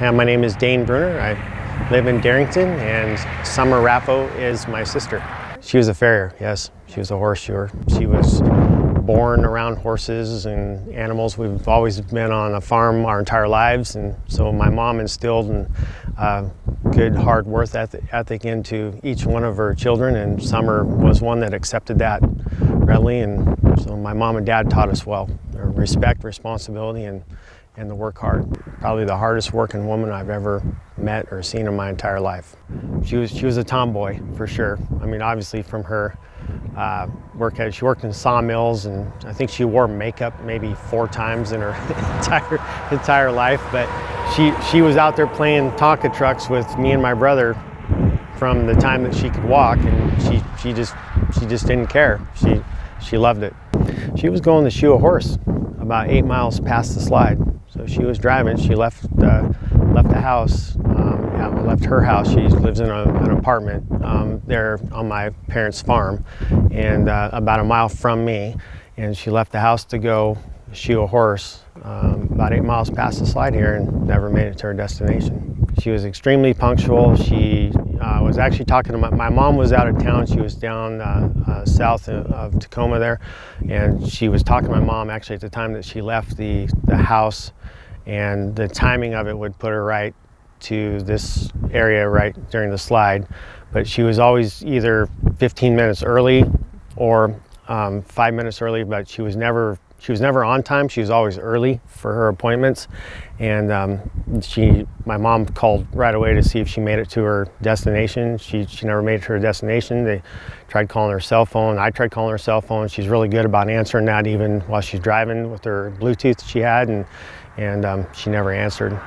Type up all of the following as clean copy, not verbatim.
Hi, my name is Dayn Brunner. I live in Darrington, and Summer Raffo is my sister. She was a farrier, yes. She was a horseshoer. She was born around horses and animals. We've always been on a farm our entire lives, and so my mom instilled good hard work ethic into each one of her children, and Summer was one that accepted that readily, and so my mom and dad taught us well. Respect, responsibility, and to work hard. Probably the hardest working woman I've ever met or seen in my entire life. She was a tomboy, for sure. I mean, obviously from her work, she worked in sawmills, and I think she wore makeup maybe 4 times in her entire life, but she was out there playing Tonka trucks with me and my brother from the time that she could walk, and she just didn't care. She loved it. She was going to shoe a horse about 8 miles past the slide. So she was driving. She left the house, left her house. She lives in an apartment there on my parents' farm, and about a mile from me. And she left the house to go shoe a horse about 8 miles past the slide here, and never made it to her destination. She was extremely punctual. She was actually talking to my mom was out of town. She was down south of Tacoma there, and she was talking to my mom actually at the time that she left the house, and the timing of it would put her right to this area right during the slide. But she was always either 15 minutes early or 5 minutes early, but she was never on time. She was always early for her appointments, and my mom called right away to see if she made it to her destination. She never made it to her destination. They tried calling her cell phone. I tried calling her cell phone. She's really good about answering that even while she's driving with her Bluetooth she had, and she never answered.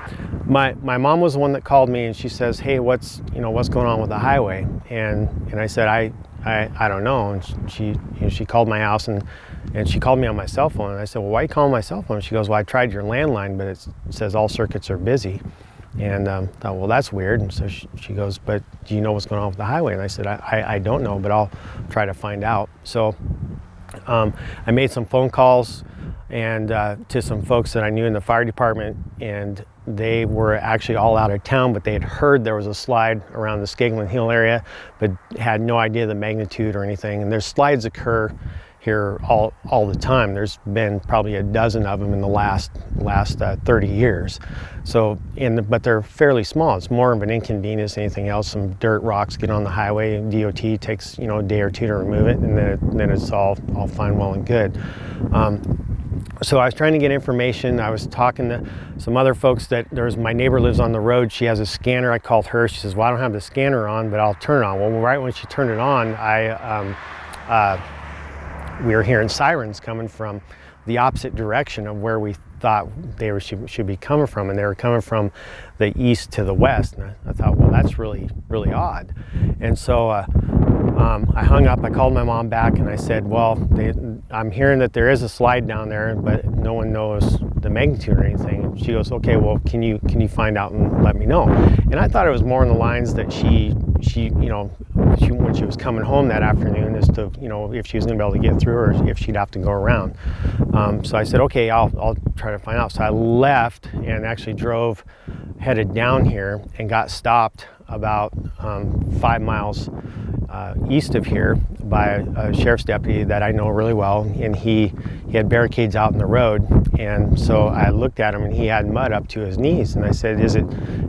My mom was the one that called me, and she says, "Hey, what's going on with the highway?" And I said, I don't know. And she called my house, and she called me on my cell phone, and I said, "Well, why are you calling my cell phone?" She goes, "Well, I tried your landline, but it says all circuits are busy." And I thought, well, that's weird. And so she goes, "But do you know what's going on with the highway?" And I said, I don't know, but I'll try to find out. So I made some phone calls and to some folks that I knew in the fire department, and they were actually all out of town, but they had heard there was a slide around the Skagman Hill area, but had no idea the magnitude or anything. And there's slides occur here all the time. There's been probably a dozen of them in the last 30 years. So, but they're fairly small. It's more of an inconvenience than anything else. Some dirt rocks get on the highway, and DOT takes a day or two to remove it, and then it's all fine, well, and good. So I was trying to get information. I was talking to some other folks my neighbor lives on the road. She has a scanner. I called her. She says, "Well, I don't have the scanner on, but I'll turn it on." Well, right when she turned it on, we were hearing sirens coming from the opposite direction of where we thought they should be coming from, and they were coming from the east to the west. And I thought, well, that's really, really odd. And so I hung up. I called my mom back, and I said, "Well, I'm hearing that there is a slide down there, but no one knows the magnitude or anything." And she goes, "Okay, well, can you find out and let me know?" And I thought it was more in the lines that she when she was coming home that afternoon, as to if she was going to be able to get through, or if she'd have to go around. So I said, "Okay, I'll try to find out." So I left and actually headed down here, and got stopped about 5 miles east of here by a sheriff's deputy that I know really well, and he had barricades out in the road. And so I looked at him, and he had mud up to his knees, and I said,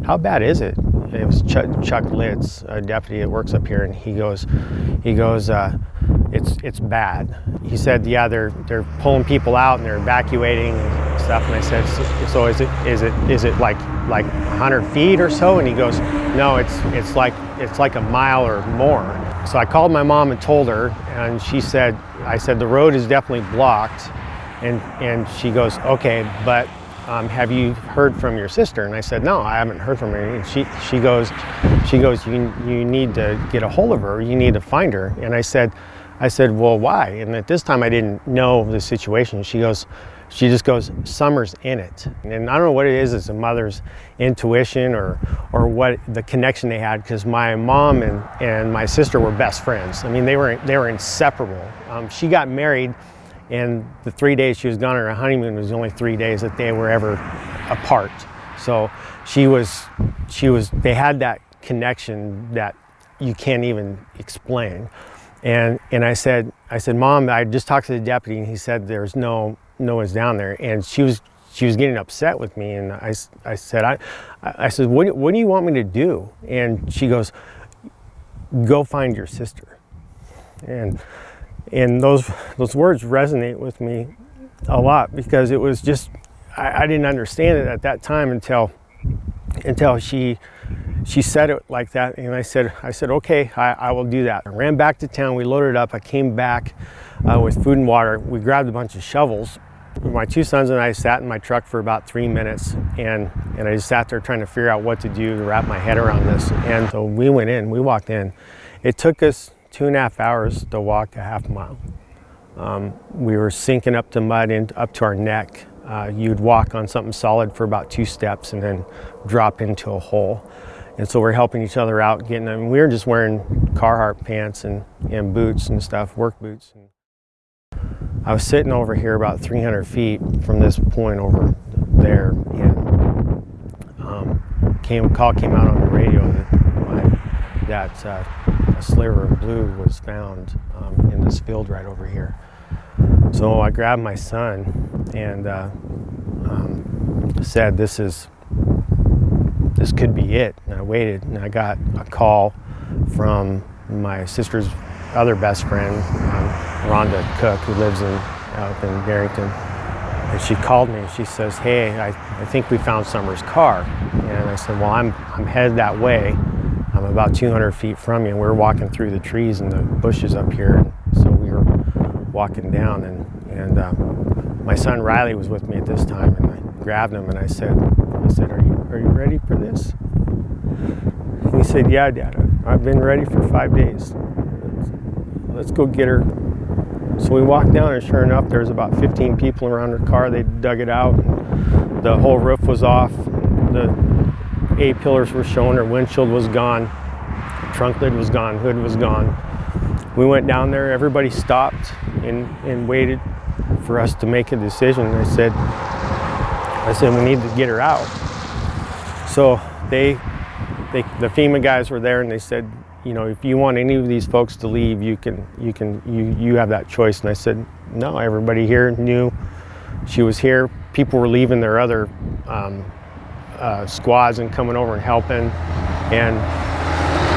"How bad is it?" It was Chuck Litz, a deputy that works up here, and he goes, it's bad. He said, "Yeah, they're pulling people out and they're evacuating and stuff." And I said, "So is it like 100 feet or so?" And he goes, "No, it's like a mile or more." So I called my mom and told her, and I said, "The road is definitely blocked." And she goes, "Okay, but have you heard from your sister?" And I said, "No, I haven't heard from her." And she goes, you need to get a hold of her. You need to find her." And I said, "Well, why?" And at this time I didn't know the situation. She just goes, "Summer's in it." And I don't know what it is. It's a mother's intuition or what the connection they had, because my mom and my sister were best friends. I mean, they were inseparable. She got married, and the 3 days she was gone on her honeymoon was the only 3 days that they were ever apart. So they had that connection that you can't even explain. And I said, Mom, I just talked to the deputy and he said there's no one's down there. And she was getting upset with me, and I said, what do you want me to do? And she goes, go find your sister. And those words resonate with me a lot, because it was just, I didn't understand it at that time until she said it like that. And I said, okay, I will do that. I ran back to town, we loaded up, I came back with food and water. We grabbed a bunch of shovels. My two sons and I sat in my truck for about 3 minutes, and I just sat there trying to figure out what to do to wrap my head around this. And so we walked in. It took us 2.5 hours to walk a half mile. We were sinking up to mud up to our neck. You'd walk on something solid for about 2 steps and then drop into a hole. And so we're helping each other out, we were just wearing Carhartt pants and boots and stuff, work boots. I was sitting over here about 300 feet from this point over there, and a call came out on the radio that a sliver of blue was found in this field right over here. So I grabbed my son and said, this could be it. And I waited, and I got a call from my sister's other best friend, Rhonda Cook, who lives up in Darrington. And she called me and she says, hey, I think we found Summer's car. And I said, well, I'm headed that way. I'm about 200 feet from you, and we're walking through the trees and the bushes up here. And so we were walking down, and my son Riley was with me at this time, and I grabbed him and I said, are you ready for this? And he said, yeah, Dad, I've been ready for 5 days. Let's go get her. So we walked down, and sure enough, there was about 15 people around her car. They dug it out. The whole roof was off. The A-pillars were showing. Her windshield was gone. Trunk lid was gone. Hood was gone. We went down there. Everybody stopped and waited for us to make a decision. I said, we need to get her out. So the FEMA guys were there, and they said, if you want any of these folks to leave, you have that choice. And I said, no, everybody here knew she was here. People were leaving their other squads and coming over and helping. And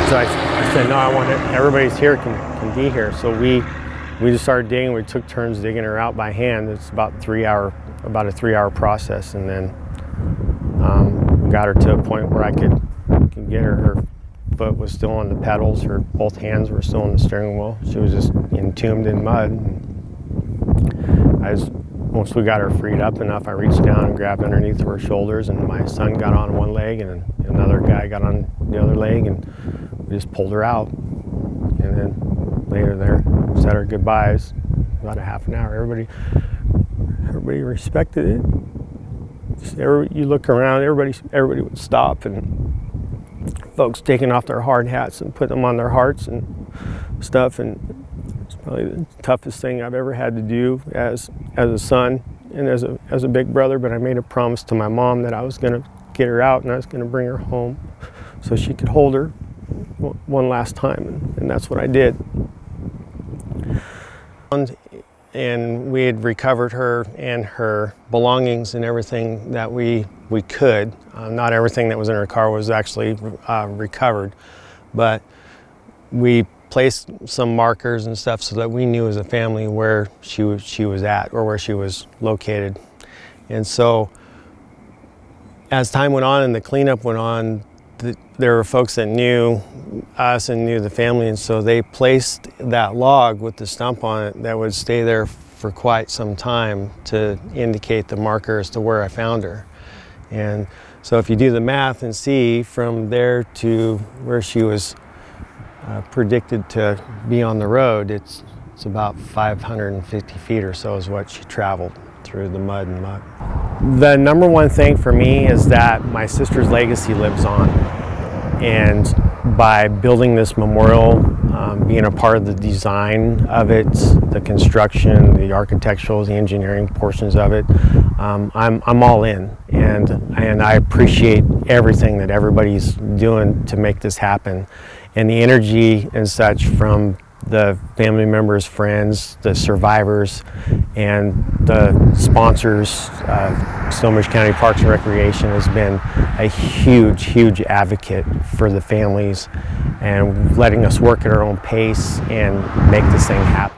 so I said, no, I want it. Everybody's here can be here. So we just started digging. We took turns digging her out by hand. It's about a 3-hour process. And then got her to a point where I could get her. Her foot was still on the pedals. Both hands were still on the steering wheel. She was just entombed in mud. Once we got her freed up enough, I reached down and grabbed underneath her shoulders, and my son got on one leg and another guy got on the other leg, and we just pulled her out. And then later there, said our goodbyes, about a half an hour. Everybody respected it. You look around, everybody would stop, and folks taking off their hard hats and putting them on their hearts and stuff. And it's probably the toughest thing I've ever had to do as a son and as a big brother. But I made a promise to my mom that I was going to get her out and I was going to bring her home so she could hold her one last time, and that's what I did. And we had recovered her and her belongings and everything that we could. Not everything that was in her car was actually recovered, but we placed some markers and stuff so that we knew as a family where she was at, or where she was located. And so as time went on and the cleanup went on, there were folks that knew us and knew the family, and so they placed that log with the stump on it that would stay there for quite some time to indicate the marker as to where I found her. And so if you do the math and see from there to where she was predicted to be on the road, it's about 550 feet or so is what she traveled through the mud and muck. The number one thing for me is that my sister's legacy lives on. And by building this memorial, being a part of the design of it, the construction, the architectural, the engineering portions of it, I'm all in, and I appreciate everything that everybody's doing to make this happen, and the energy and such from the family members, friends, the survivors, and the sponsors. Snohomish County Parks and Recreation has been a huge advocate for the families and letting us work at our own pace and make this thing happen.